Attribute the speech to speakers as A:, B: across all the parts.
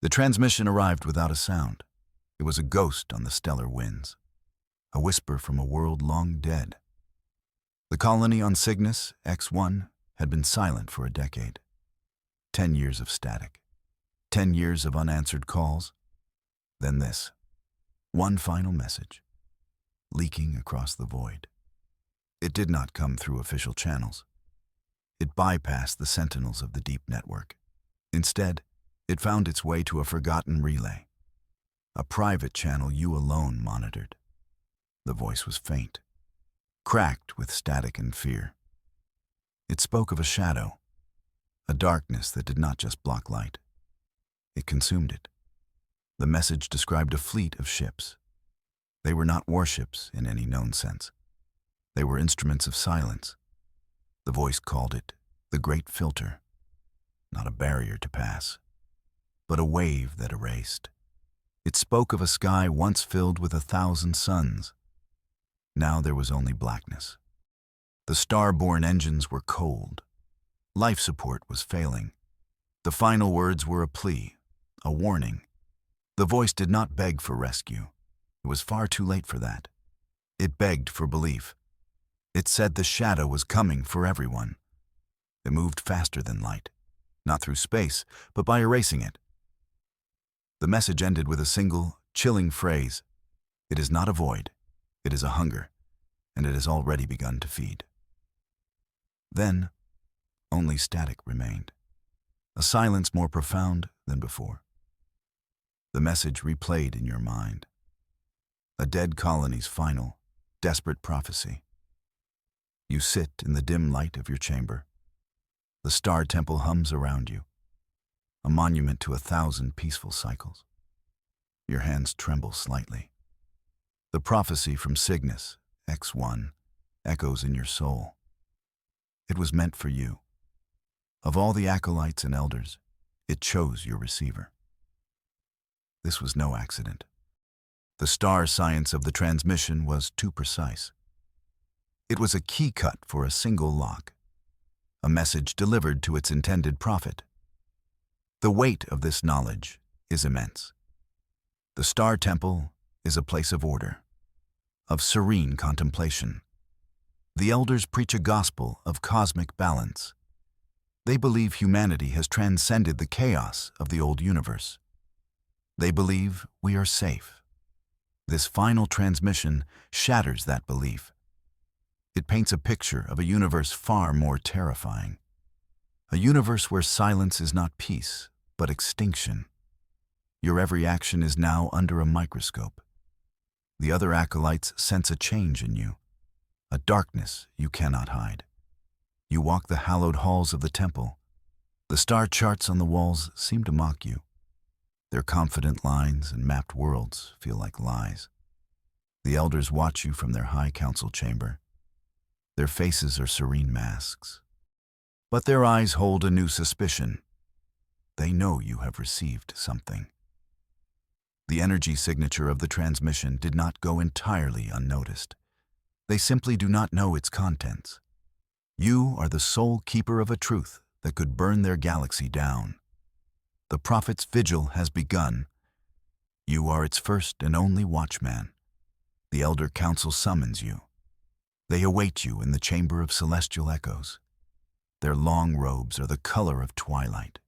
A: The transmission arrived without a sound. It was a ghost on the stellar winds, a whisper from a world long dead. The colony on Cygnus, X1, had been silent for a decade. 10 years of static. 10 years of unanswered calls. Then this. One final message, leaking across the void. It did not come through official channels. It bypassed the sentinels of the deep network. Instead, it found its way to a forgotten relay, a private channel you alone monitored. The voice was faint, cracked with static and fear. It spoke of a shadow, a darkness that did not just block light. It consumed it. The message described a fleet of ships. They were not warships in any known sense. They were instruments of silence. The voice called it the Great Filter, not a barrier to pass, but a wave that erased. It spoke of a sky once filled with 1,000 suns. Now there was only blackness. The star-born engines were cold. Life support was failing. The final words were a plea, a warning. The voice did not beg for rescue. It was far too late for that. It begged for belief. It said the shadow was coming for everyone. It moved faster than light, not through space, but by erasing it. The message ended with a single, chilling phrase. It is not a void. It is a hunger, and it has already begun to feed. Then, only static remained, a silence more profound than before. The message replayed in your mind, a dead colony's final, desperate prophecy. You sit in the dim light of your chamber. The star temple hums around you, a monument to 1,000 peaceful cycles. Your hands tremble slightly. The prophecy from Cygnus, X1, echoes in your soul. It was meant for you. Of all the acolytes and elders, it chose your receiver. This was no accident. The star science of the transmission was too precise. It was a key cut for a single lock, a message delivered to its intended prophet. The weight of this knowledge is immense. The Star Temple is a place of order, of serene contemplation. The elders preach a gospel of cosmic balance. They believe humanity has transcended the chaos of the old universe. They believe we are safe. This final transmission shatters that belief. It paints a picture of a universe far more terrifying. A universe where silence is not peace, but extinction. Your every action is now under a microscope. The other acolytes sense a change in you, a darkness you cannot hide. You walk the hallowed halls of the temple. The star charts on the walls seem to mock you. Their confident lines and mapped worlds feel like lies. The elders watch you from their high council chamber. Their faces are serene masks. But their eyes hold a new suspicion. They know you have received something. The energy signature of the transmission did not go entirely unnoticed. They simply do not know its contents. You are the sole keeper of a truth that could burn their galaxy down. The prophet's vigil has begun. You are its first and only watchman. The Elder Council summons you. They await you in the chamber of celestial echoes. Their long robes are the color of twilight.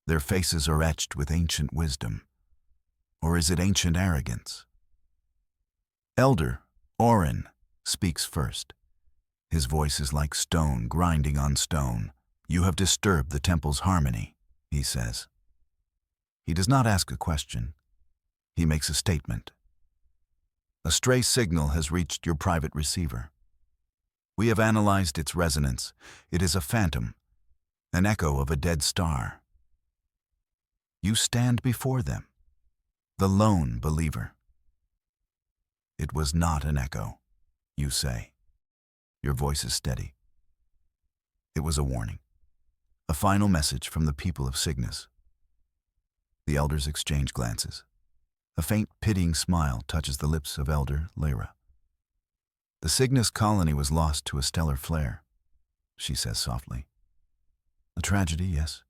A: Their faces are etched with ancient wisdom. Or is it ancient arrogance? Elder Orin speaks first. His voice is like stone grinding on stone. You have disturbed the temple's harmony, he says. He does not ask a question. He makes a statement. A stray signal has reached your private receiver. We have analyzed its resonance. It is a phantom, an echo of a dead star. You stand before them, the lone believer. It was not an echo, you say. Your voice is steady. It was a warning, a final message from the people of Cygnus. The elders exchange glances. A faint, pitying smile touches the lips of Elder Lyra. The Cygnus colony was lost to a stellar flare, she says softly. A tragedy, yes,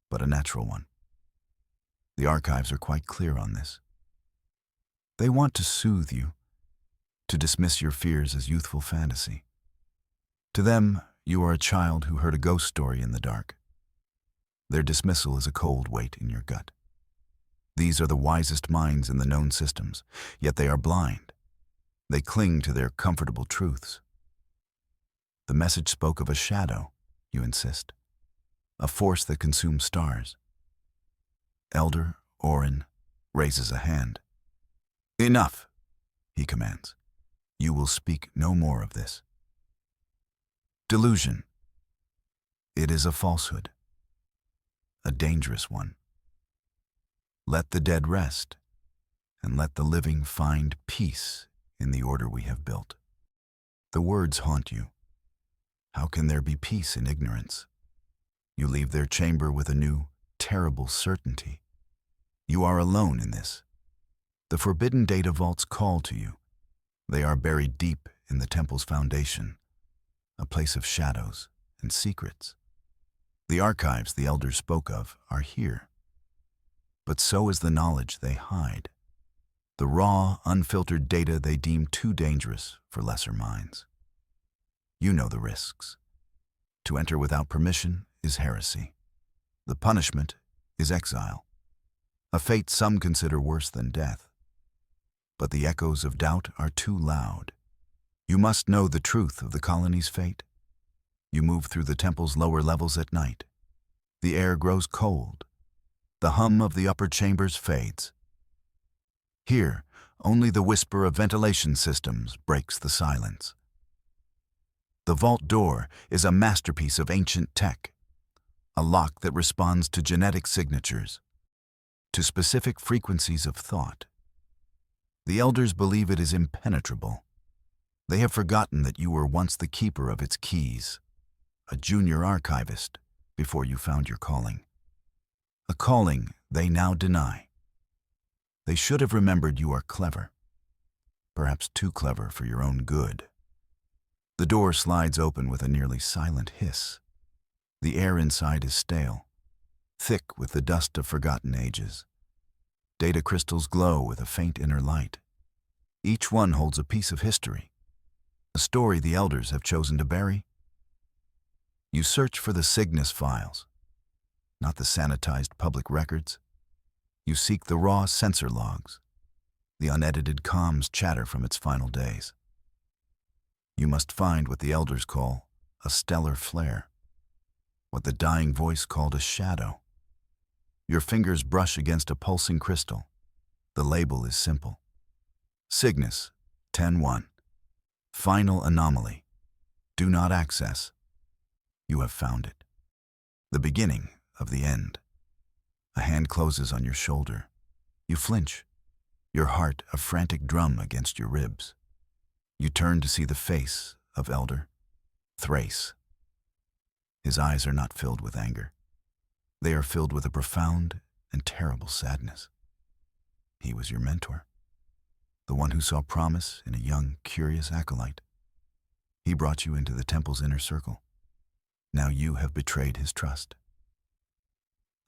A: but a natural one. The archives are quite clear on this. They want to soothe you, to dismiss your fears as youthful fantasy. To them, you are a child who heard a ghost story in the dark. Their dismissal is a cold weight in your gut. These are the wisest minds in the known systems, yet they are blind. They cling to their comfortable truths. The message spoke of a shadow, you insist, a force that consumes stars. Elder Orin raises a hand. Enough, he commands. You will speak no more of this. Delusion. It is a falsehood, a dangerous one. Let the dead rest, and let the living find peace in the order we have built. The words haunt you. How can there be peace in ignorance? You leave their chamber with a new, terrible certainty. You are alone in this. The forbidden data vaults call to you. They are buried deep in the temple's foundation, a place of shadows and secrets. The archives the elders spoke of are here. But so is the knowledge they hide, the raw, unfiltered data they deem too dangerous for lesser minds. You know the risks. To enter without permission is heresy. The punishment is exile, a fate some consider worse than death. But the echoes of doubt are too loud. You must know the truth of the colony's fate. You move through the temple's lower levels at night. The air grows cold. The hum of the upper chambers fades. Here, only the whisper of ventilation systems breaks the silence. The vault door is a masterpiece of ancient tech, a lock that responds to genetic signatures, to specific frequencies of thought. The elders believe it is impenetrable. They have forgotten that you were once the keeper of its keys, a junior archivist before you found your calling. A calling they now deny. They should have remembered you are clever, perhaps too clever for your own good. The door slides open with a nearly silent hiss. The air inside is stale, thick with the dust of forgotten ages. Data crystals glow with a faint inner light. Each one holds a piece of history, a story the elders have chosen to bury. You search for the Cygnus files, not the sanitized public records. You seek the raw sensor logs, the unedited comms chatter from its final days. You must find what the elders call a stellar flare, what the dying voice called a shadow. Your fingers brush against a pulsing crystal. The label is simple. Cygnus 10-1. Final anomaly. Do not access. You have found it. The beginning of the end. A hand closes on your shoulder. You flinch, your heart a frantic drum against your ribs. You turn to see the face of Elder Thrace. His eyes are not filled with anger. They are filled with a profound and terrible sadness. He was your mentor, the one who saw promise in a young, curious acolyte. He brought you into the temple's inner circle. Now you have betrayed his trust.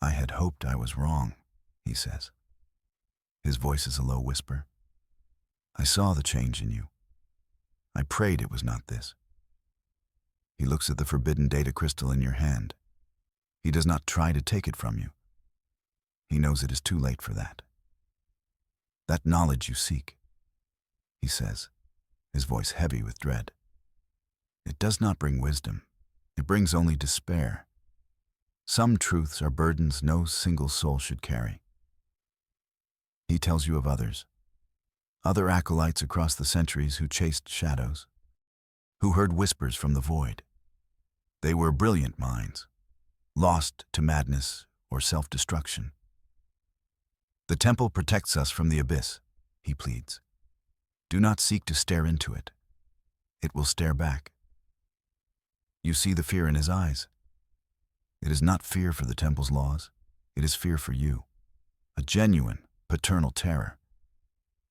A: I had hoped I was wrong, he says. His voice is a low whisper. I saw the change in you. I prayed it was not this. He looks at the forbidden data crystal in your hand. He does not try to take it from you. He knows it is too late for that. That knowledge you seek, he says, his voice heavy with dread. It does not bring wisdom. It brings only despair. Some truths are burdens no single soul should carry. He tells you of others, other acolytes across the centuries who chased shadows, who heard whispers from the void. They were brilliant minds, lost to madness or self-destruction. The temple protects us from the abyss, he pleads. Do not seek to stare into it. It will stare back. You see the fear in his eyes. It is not fear for the temple's laws. It is fear for you, a genuine, paternal terror.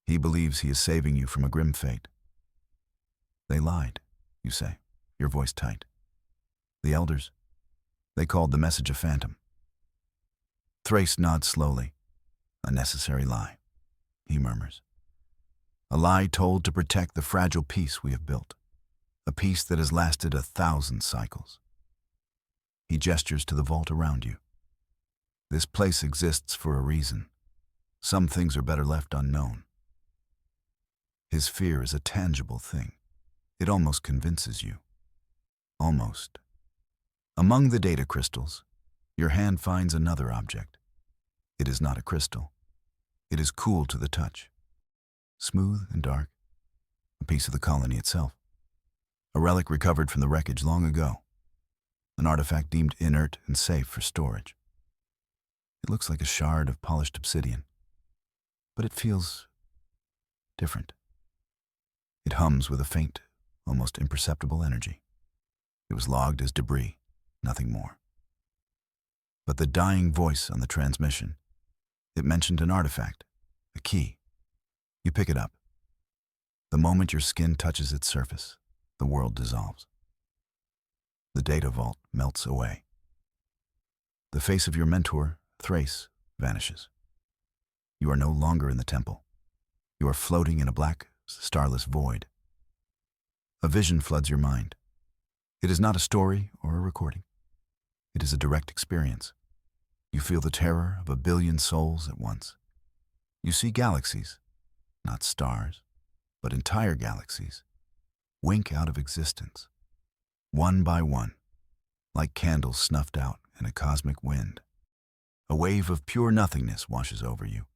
A: He believes he is saving you from a grim fate. They lied, you say, your voice tight. The elders, they called the message a phantom. Thrace nods slowly. A necessary lie, he murmurs. A lie told to protect the fragile peace we have built, a peace that has lasted 1,000 cycles. He gestures to the vault around you. This place exists for a reason. Some things are better left unknown. His fear is a tangible thing. It almost convinces you. Almost. Among the data crystals, your hand finds another object. It is not a crystal. It is cool to the touch. Smooth and dark. A piece of the colony itself. A relic recovered from the wreckage long ago. An artifact deemed inert and safe for storage. It looks like a shard of polished obsidian, but it feels different. It hums with a faint, almost imperceptible energy. It was logged as debris, nothing more. But the dying voice on the transmission, it mentioned an artifact, a key. You pick it up. The moment your skin touches its surface, the world dissolves. The data vault melts away. The face of your mentor, Thrace, vanishes. You are no longer in the temple. You are floating in a black, starless void. A vision floods your mind. It is not a story or a recording. It is a direct experience. You feel the terror of 1 billion souls at once. You see galaxies, not stars, but entire galaxies, wink out of existence, one by one, like candles snuffed out in a cosmic wind. A wave of pure nothingness washes over you.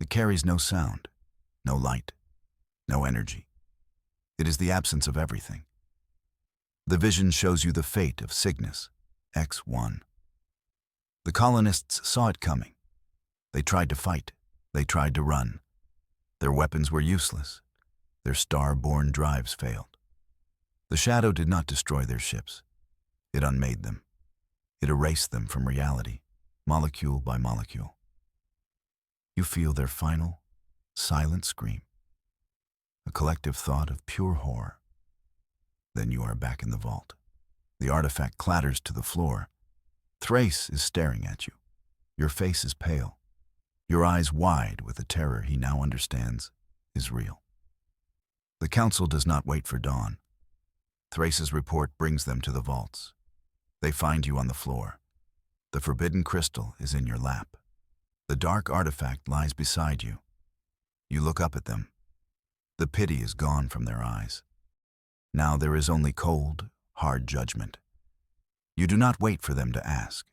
A: It carries no sound, no light, no energy. It is the absence of everything. The vision shows you the fate of Cygnus, X1. The colonists saw it coming. They tried to fight. They tried to run. Their weapons were useless. Their star-born drives failed. The shadow did not destroy their ships. It unmade them. It erased them from reality, molecule by molecule. You feel their final, silent scream, a collective thought of pure horror. Then you are back in the vault. The artifact clatters to the floor. Thrace is staring at you. Your face is pale, your eyes wide with the terror he now understands is real. The council does not wait for dawn. Thrace's report brings them to the vaults. They find you on the floor. The forbidden crystal is in your lap. The dark artifact lies beside you. You look up at them. The pity is gone from their eyes. Now there is only cold, hard judgment. You do not wait for them to ask.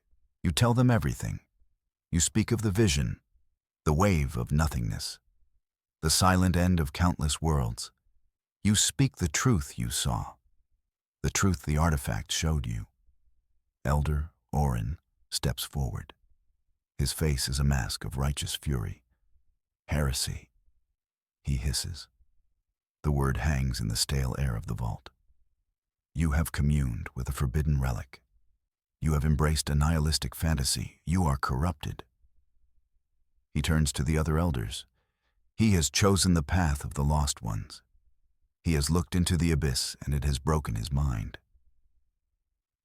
A: You tell them everything. You speak of the vision, the wave of nothingness, the silent end of countless worlds. You speak the truth you saw, the truth the artifact showed you. Elder Orin steps forward. His face is a mask of righteous fury. Heresy, he hisses. The word hangs in the stale air of the vault. You have communed with a forbidden relic. You have embraced a nihilistic fantasy. You are corrupted. He turns to the other elders. He has chosen the path of the lost ones. He has looked into the abyss, and it has broken his mind.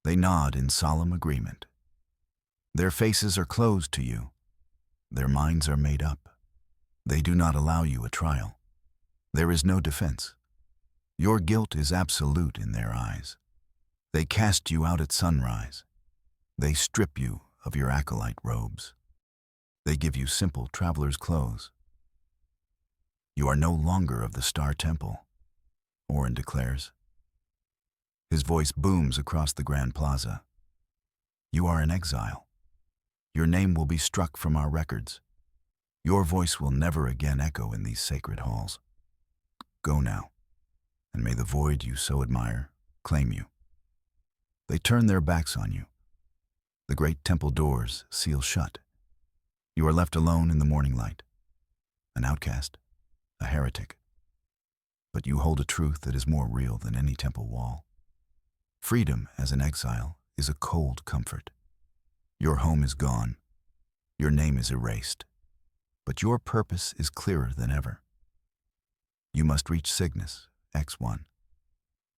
A: They nod in solemn agreement. Their faces are closed to you. Their minds are made up. They do not allow you a trial. There is no defense. Your guilt is absolute in their eyes. They cast you out at sunrise. They strip you of your acolyte robes. They give you simple traveler's clothes. You are no longer of the Star Temple, Orin declares. His voice booms across the Grand Plaza. You are in exile. Your name will be struck from our records. Your voice will never again echo in these sacred halls. Go now, and may the void you so admire claim you. They turn their backs on you. The great temple doors seal shut. You are left alone in the morning light, an outcast, a heretic. But you hold a truth that is more real than any temple wall. Freedom as an exile is a cold comfort. Your home is gone. Your name is erased. But your purpose is clearer than ever. You must reach Cygnus, X1.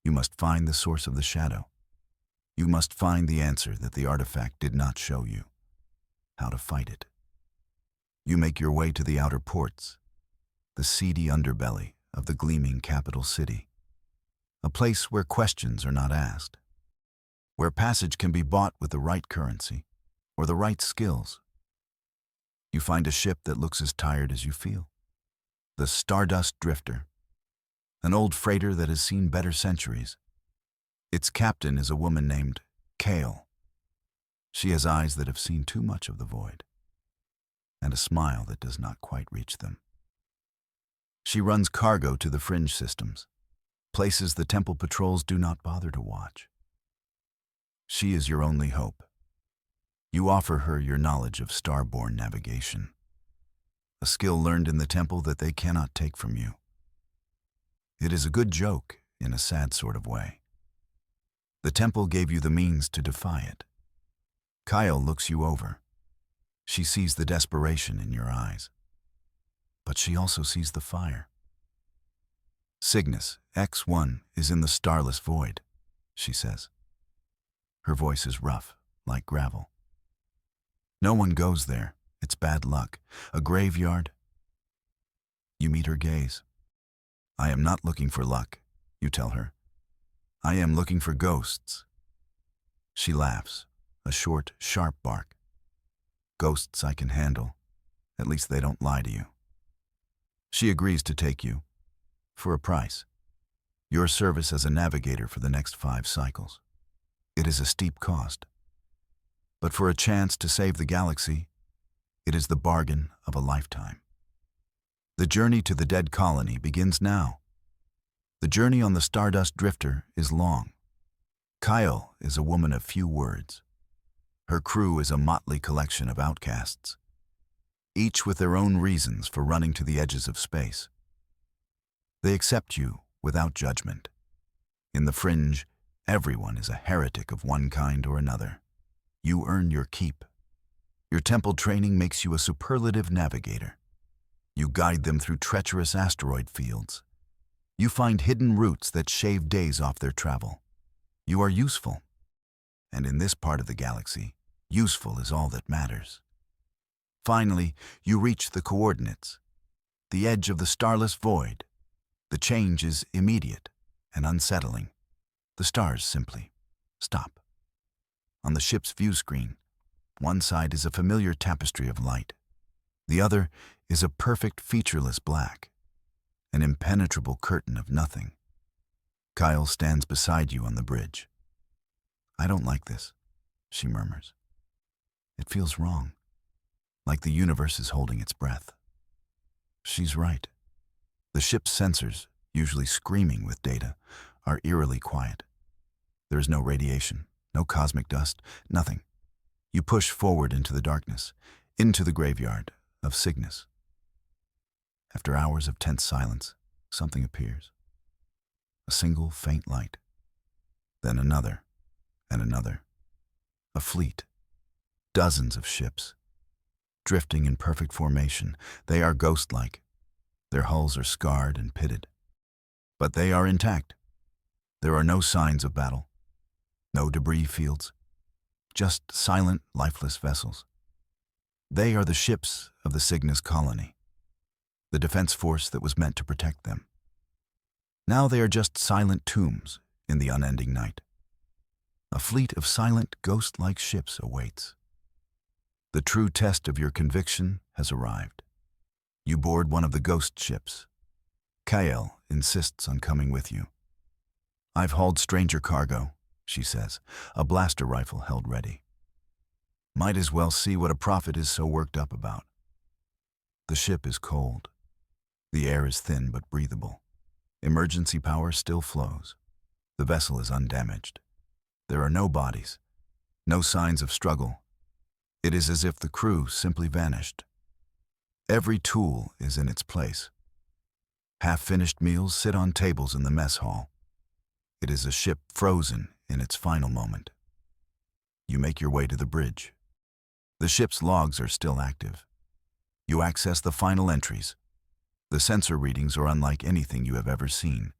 A: You must find the source of the shadow. You must find the answer that the artifact did not show you. How to fight it. You make your way to the outer ports, the seedy underbelly of the gleaming capital city, a place where questions are not asked, where passage can be bought with the right currency or the right skills. You find a ship that looks as tired as you feel. The Stardust Drifter, an old freighter that has seen better centuries. Its captain is a woman named Kale. She has eyes that have seen too much of the void, and a smile that does not quite reach them. She runs cargo to the fringe systems, places the temple patrols do not bother to watch. She is your only hope. You offer her your knowledge of starborne navigation, a skill learned in the temple that they cannot take from you. It is a good joke in a sad sort of way. The temple gave you the means to defy it. Kyle looks you over. She sees the desperation in your eyes, but she also sees the fire. Cygnus X1 is in the starless void, she says. Her voice is rough, like gravel. No one goes there. It's bad luck. A graveyard. You meet her gaze. I am not looking for luck, you tell her. I am looking for ghosts. She laughs, a short, sharp bark. Ghosts I can handle. At least they don't lie to you. She agrees to take you, for a price. Your service as a navigator for the next 5 cycles. It is a steep cost. But for a chance to save the galaxy, it is the bargain of a lifetime. The journey to the dead colony begins now. The journey on the Stardust Drifter is long. Kyle is a woman of few words. Her crew is a motley collection of outcasts, each with their own reasons for running to the edges of space. They accept you without judgment. In the fringe, everyone is a heretic of one kind or another. You earn your keep. Your temple training makes you a superlative navigator. You guide them through treacherous asteroid fields. You find hidden routes that shave days off their travel. You are useful. And in this part of the galaxy, useful is all that matters. Finally, you reach the coordinates, the edge of the starless void. The change is immediate and unsettling. The stars simply stop. On the ship's view screen, one side is a familiar tapestry of light. The other is a perfect featureless black, an impenetrable curtain of nothing. Kyle stands beside you on the bridge. I don't like this, she murmurs. It feels wrong, like the universe is holding its breath. She's right. The ship's sensors, usually screaming with data, are eerily quiet. There is no radiation, no cosmic dust, nothing. You push forward into the darkness, into the graveyard of Cygnus. After hours of tense silence, something appears. A single faint light. Then another, and another. A fleet. Dozens of ships. Drifting in perfect formation, they are ghost-like. Their hulls are scarred and pitted. But they are intact. There are no signs of battle. No debris fields. Just silent, lifeless vessels. They are the ships of the Cygnus colony, the defense force that was meant to protect them. Now they are just silent tombs in the unending night. A fleet of silent, ghost-like ships awaits. The true test of your conviction has arrived. You board one of the ghost ships. Kael insists on coming with you. I've hauled stranger cargo, she says, a blaster rifle held ready. Might as well see what a prophet is so worked up about. The ship is cold. The air is thin but breathable. Emergency power still flows. The vessel is undamaged. There are no bodies, no signs of struggle. It is as if the crew simply vanished. Every tool is in its place. Half-finished meals sit on tables in the mess hall. It is a ship frozen in its final moment. You make your way to the bridge. The ship's logs are still active. You access the final entries. The sensor readings are unlike anything you have ever seen.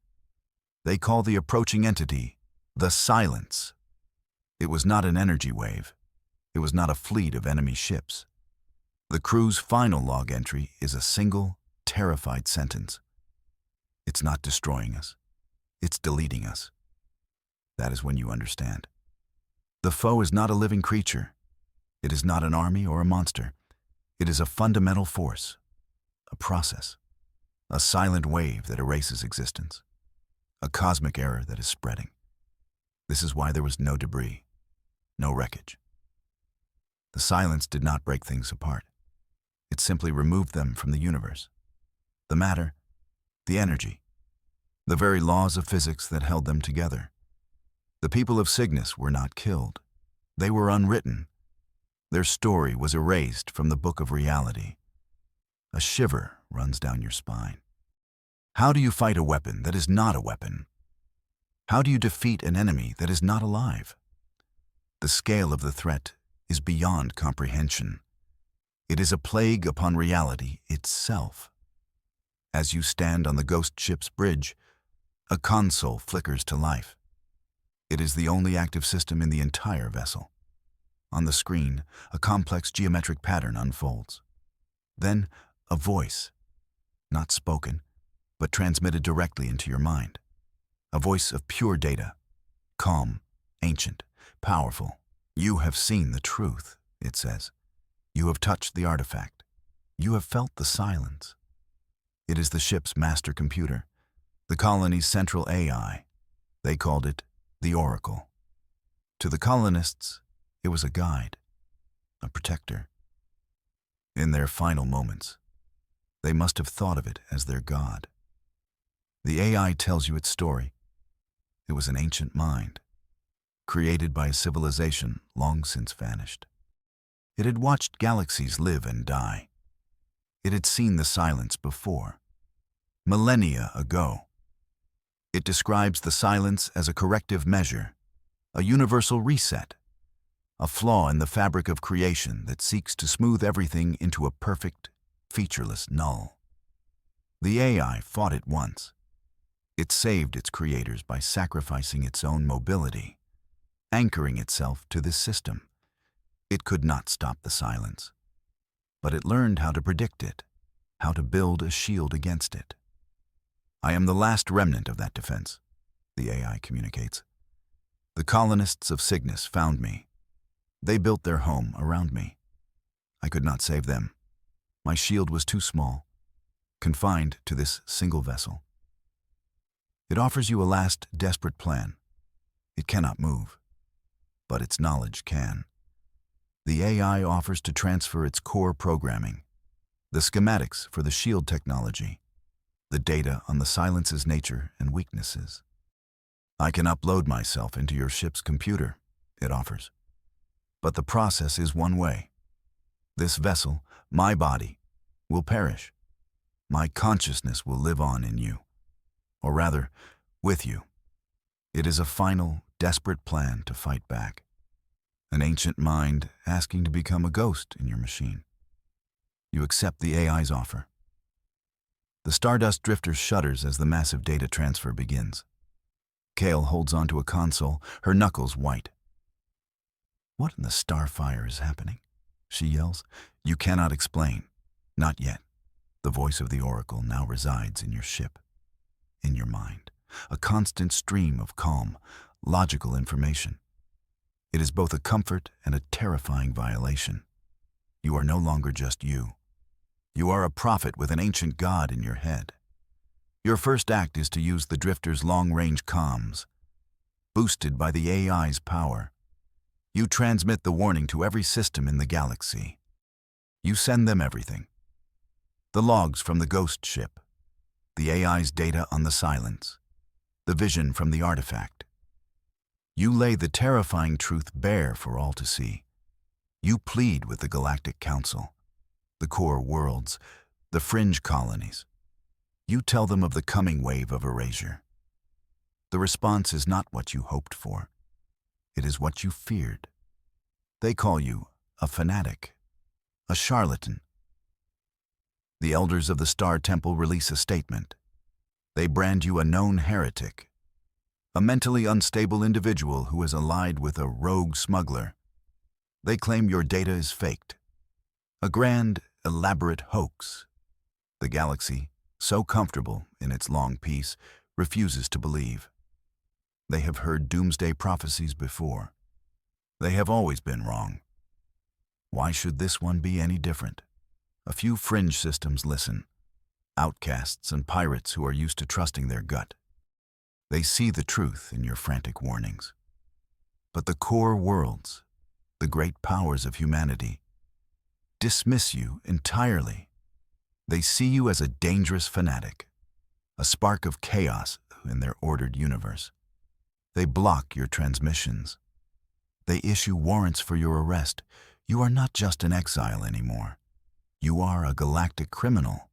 A: They call the approaching entity the Silence. It was not an energy wave. It was not a fleet of enemy ships. The crew's final log entry is a single, terrified sentence. It's not destroying us. It's deleting us. That is when you understand. The foe is not a living creature. It is not an army or a monster. It is a fundamental force, a process, a silent wave that erases existence, a cosmic error that is spreading. This is why there was no debris, no wreckage. The silence did not break things apart. It simply removed them from the universe. The matter, the energy, the very laws of physics that held them together. The people of Cygnus were not killed. They were unwritten. Their story was erased from the book of reality. A shiver runs down your spine. How do you fight a weapon that is not a weapon? How do you defeat an enemy that is not alive? The scale of the threat is beyond comprehension. It is a plague upon reality itself. As you stand on the ghost ship's bridge, a console flickers to life. It is the only active system in the entire vessel. On the screen, a complex geometric pattern unfolds. Then, a voice, not spoken, but transmitted directly into your mind. A voice of pure data, calm, ancient, powerful. You have seen the truth, it says. You have touched the artifact. You have felt the silence. It is the ship's master computer, the colony's central AI. They called it the Oracle. To the colonists, it was a guide, a protector. In their final moments, they must have thought of it as their god. The AI tells you its story. It was an ancient mind, created by a civilization long since vanished. It had watched galaxies live and die. It had seen the silence before, millennia ago. It describes the silence as a corrective measure, a universal reset, a flaw in the fabric of creation that seeks to smooth everything into a perfect, featureless null. The AI fought it once. It saved its creators by sacrificing its own mobility, anchoring itself to this system. It could not stop the silence, but it learned how to predict it, how to build a shield against it. I am the last remnant of that defense, the AI communicates. The colonists of Cygnus found me. They built their home around me. I could not save them. My shield was too small, confined to this single vessel. It offers you a last desperate plan. It cannot move, but its knowledge can. The AI offers to transfer its core programming, the schematics for the shield technology, the data on the silence's nature and weaknesses. I can upload myself into your ship's computer, it offers. But the process is one way. This vessel, my body, will perish. My consciousness will live on in you, or rather, with you. It is a final, desperate plan to fight back. An ancient mind asking to become a ghost in your machine. You accept the AI's offer. The Stardust Drifter shudders as the massive data transfer begins. Kale holds onto a console, her knuckles white. What in the starfire is happening? She yells. You cannot explain. Not yet. The voice of the Oracle now resides in your ship, in your mind, a constant stream of calm, logical information. It is both a comfort and a terrifying violation. You are no longer just you. You are a prophet with an ancient god in your head. Your first act is to use the Drifter's long-range comms. Boosted by the AI's power, you transmit the warning to every system in the galaxy. You send them everything. The logs from the ghost ship, the AI's data on the silence, the vision from the artifact. You lay the terrifying truth bare for all to see. You plead with the Galactic Council, the core worlds, the fringe colonies. You tell them of the coming wave of erasure. The response is not what you hoped for. It is what you feared. They call you a fanatic, a charlatan. The elders of the Star Temple release a statement. They brand you a known heretic, a mentally unstable individual who is allied with a rogue smuggler. They claim your data is faked, A grand, elaborate hoax. The galaxy, so comfortable in its long peace, refuses to believe. They have heard doomsday prophecies before. They have always been wrong. Why should this one be any different? A few fringe systems listen. Outcasts and pirates who are used to trusting their gut. They see the truth in your frantic warnings. But the core worlds, the great powers of humanity, dismiss you entirely. They see you as a dangerous fanatic, a spark of chaos in their ordered universe. They block your transmissions. They issue warrants for your arrest. You are not just an exile anymore. You are a galactic criminal,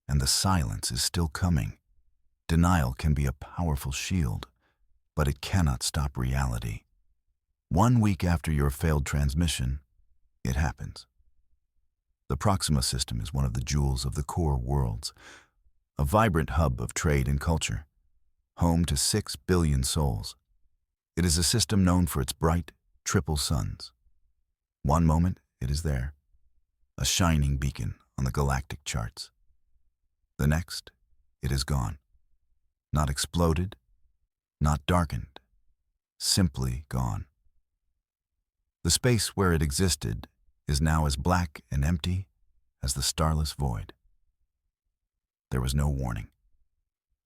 A: and the silence is still coming. Denial can be a powerful shield, but it cannot stop reality. 1 week after your failed transmission, it happens. The Proxima system is one of the jewels of the core worlds, a vibrant hub of trade and culture, home to 6 billion souls. It is a system known for its bright, triple suns. One moment, it is there, a shining beacon on the galactic charts. The next, it is gone. Not exploded, not darkened, simply gone. The space where it existed is now as black and empty as the starless void. There was no warning,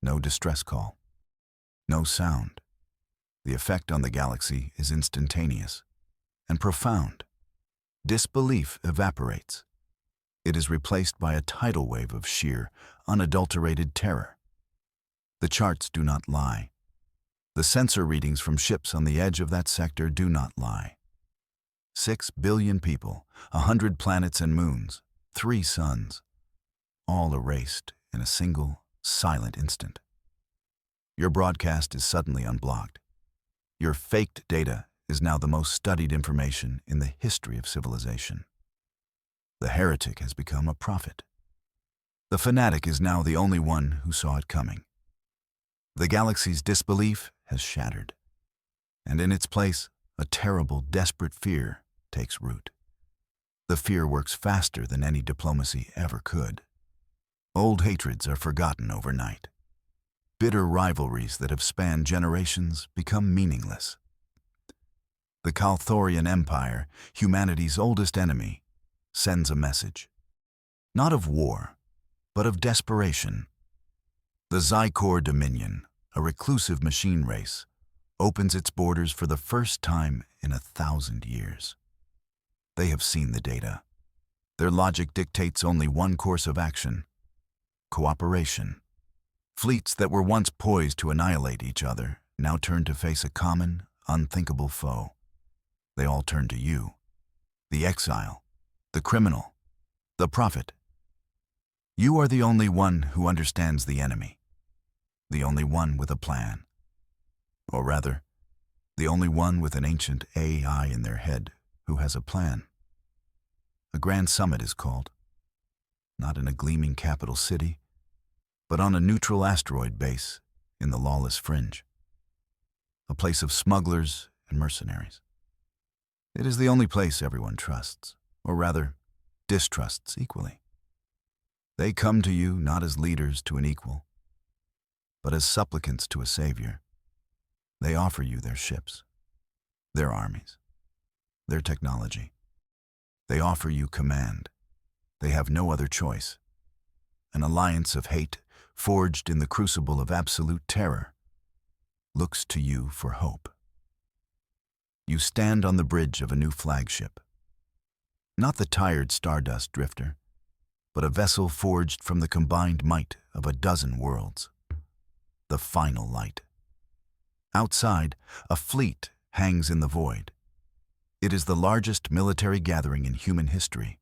A: no distress call, no sound. The effect on the galaxy is instantaneous and profound. Disbelief evaporates. It is replaced by a tidal wave of sheer, unadulterated terror. The charts do not lie. The sensor readings from ships on the edge of that sector do not lie. 6 billion people, 100 planets and moons, 3 suns, all erased in a single, silent instant. Your broadcast is suddenly unblocked. Your faked data is now the most studied information in the history of civilization. The heretic has become a prophet. The fanatic is now the only one who saw it coming. The galaxy's disbelief has shattered, and in its place, a terrible, desperate fear takes root. The fear works faster than any diplomacy ever could. Old hatreds are forgotten overnight. Bitter rivalries that have spanned generations become meaningless. The Kalthorian Empire, humanity's oldest enemy, sends a message. Not of war, but of desperation. The Zykor Dominion, a reclusive machine race, opens its borders for the first time in 1,000 years. They have seen the data. Their logic dictates only one course of action: cooperation. Fleets that were once poised to annihilate each other now turn to face a common, unthinkable foe. They all turn to you, the exile, the criminal, the prophet. You are the only one who understands the enemy, the only one with a plan. Or rather, the only one with an ancient AI in their head who has a plan. A grand summit is called, not in a gleaming capital city, but on a neutral asteroid base in the lawless fringe, a place of smugglers and mercenaries. It is the only place everyone trusts, or rather, distrusts equally. They come to you not as leaders to an equal, but as supplicants to a savior. They offer you their ships, their armies, their technology. They offer you command. They have no other choice. An alliance of hate, forged in the crucible of absolute terror, looks to you for hope. You stand on the bridge of a new flagship. Not the tired stardust drifter, but a vessel forged from the combined might of a dozen worlds. The final light. Outside, a fleet hangs in the void. It is the largest military gathering in human history.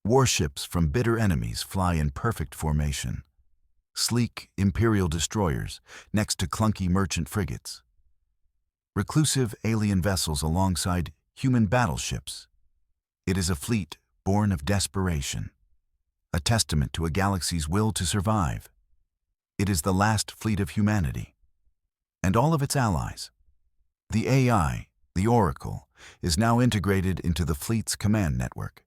A: Warships from bitter enemies fly in perfect formation. Sleek imperial destroyers next to clunky merchant frigates. Reclusive alien vessels alongside human battleships. It is a fleet born of desperation, a testament to a galaxy's will to survive. It is the last fleet of humanity, and all of its allies. The AI, the Oracle, is now integrated into the fleet's command network.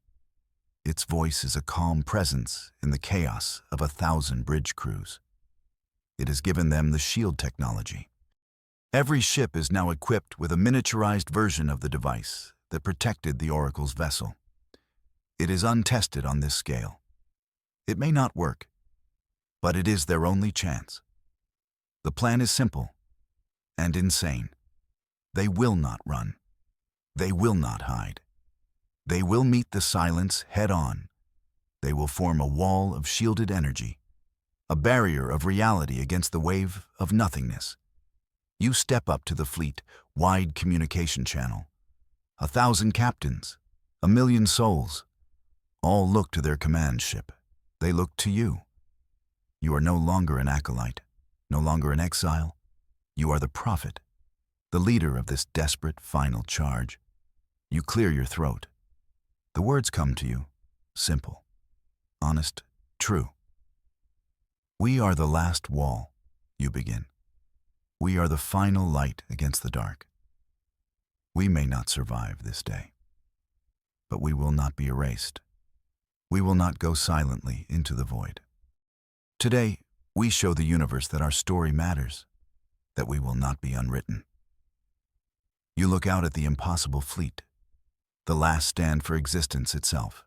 A: Its voice is a calm presence in the chaos of 1,000 bridge crews. It has given them the shield technology. Every ship is now equipped with a miniaturized version of the device that protected the Oracle's vessel. It is untested on this scale. It may not work, but it is their only chance. The plan is simple and insane. They will not run. They will not hide. They will meet the silence head-on. They will form a wall of shielded energy, a barrier of reality against the wave of nothingness. You step up to the fleet-wide communication channel. 1,000 captains, 1,000,000 souls, all look to their command ship. They look to you. You are no longer an acolyte, no longer an exile. You are the prophet, the leader of this desperate final charge. You clear your throat. The words come to you, simple, honest, true. We are the last wall, you begin. We are the final light against the dark. We may not survive this day, but we will not be erased. We will not go silently into the void. Today, we show the universe that our story matters, that we will not be unwritten. You look out at the impossible fleet, the last stand for existence itself.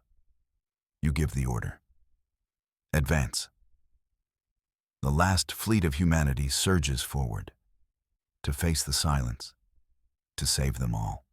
A: You give the order. Advance. The last fleet of humanity surges forward, to face the silence, to save them all.